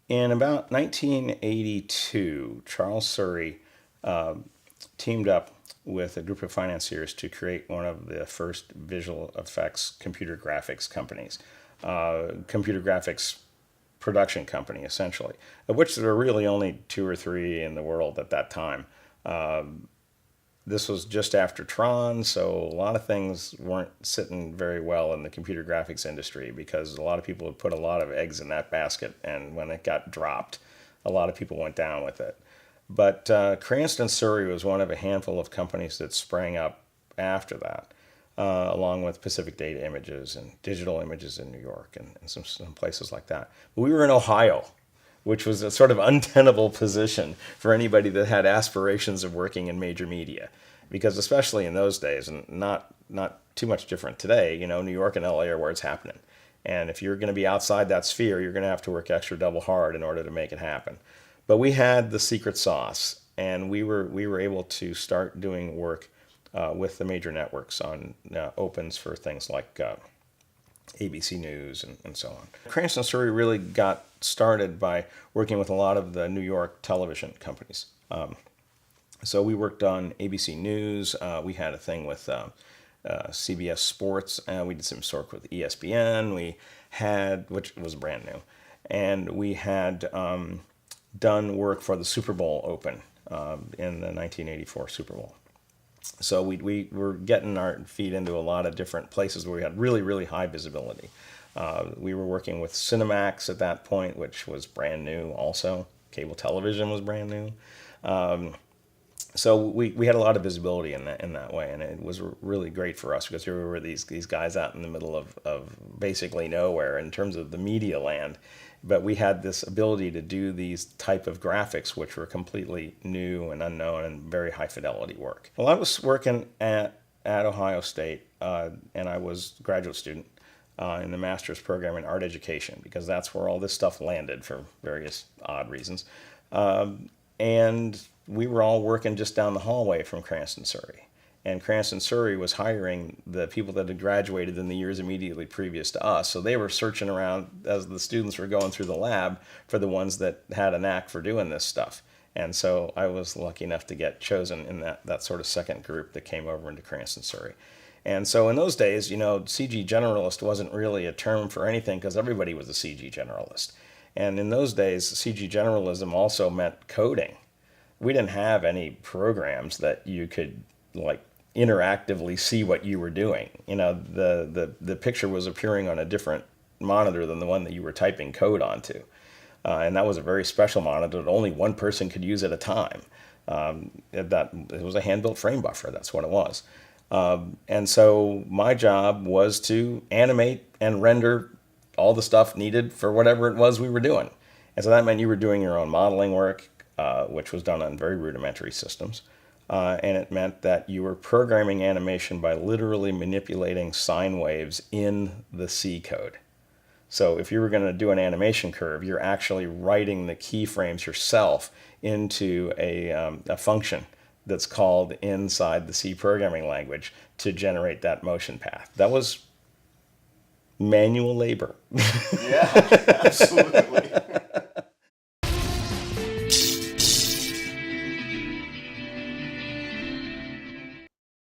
In about 1982, Charles Surrey teamed up with a group of financiers to create one of the first visual effects computer graphics companies. Computer graphics production company, essentially, of which there were really only two or three in the world at that time. This was just after Tron, so a lot of things weren't sitting very well in the computer graphics industry because a lot of people had put a lot of eggs in that basket, and when it got dropped, a lot of people went down with it. But Cranston Surrey was one of a handful of companies that sprang up after that, along with Pacific Data Images and Digital Images in New York and some places like that. But we were in Ohio, which was a sort of untenable position for anybody that had aspirations of working in major media. Because especially in those days, and not too much different today, New York and LA are where it's happening. And if you're going to be outside that sphere, you're going to have to work extra double hard in order to make it happen. But we had the secret sauce, and we were able to start doing work with the major networks on opens for things like ABC News and so on. Cranston Surrey really got started by working with a lot of the New York television companies. So we worked on ABC News. We had a thing with CBS Sports. We did some work with ESPN. We had, which was brand new, and we had done work for the Super Bowl Open in the 1984 Super Bowl. So we were getting our feet into a lot of different places where we had really, really high visibility. We were working with Cinemax at that point, which was brand new also. Cable television was brand new. So we had a lot of visibility in that way, and it was really great for us because here we were these guys out in the middle of basically nowhere in terms of the media land, but we had this ability to do these type of graphics which were completely new and unknown and very high fidelity work. Well, I was working at Ohio State, and I was a graduate student in the master's program in art education because that's where all this stuff landed for various odd reasons. And we were all working just down the hallway from Cranston Surrey. And Cranston Surrey was hiring the people that had graduated in the years immediately previous to us. So they were searching around as the students were going through the lab for the ones that had a knack for doing this stuff. And so I was lucky enough to get chosen in that sort of second group that came over into Cranston Surrey. And so in those days, CG generalist wasn't really a term for anything because everybody was a CG generalist. And in those days, CG generalism also meant coding. We didn't have any programs that you could interactively see what you were doing. The picture was appearing on a different monitor than the one that you were typing code onto. And that was a very special monitor that only one person could use at a time. It was a hand-built frame buffer, that's what it was. And so my job was to animate and render all the stuff needed for whatever it was we were doing. And so that meant you were doing your own modeling work, which was done on very rudimentary systems. And it meant that you were programming animation by literally manipulating sine waves in the C code. So if you were going to do an animation curve, you're actually writing the keyframes yourself into a function that's called inside the C programming language to generate that motion path. That was manual labor. Yeah, absolutely.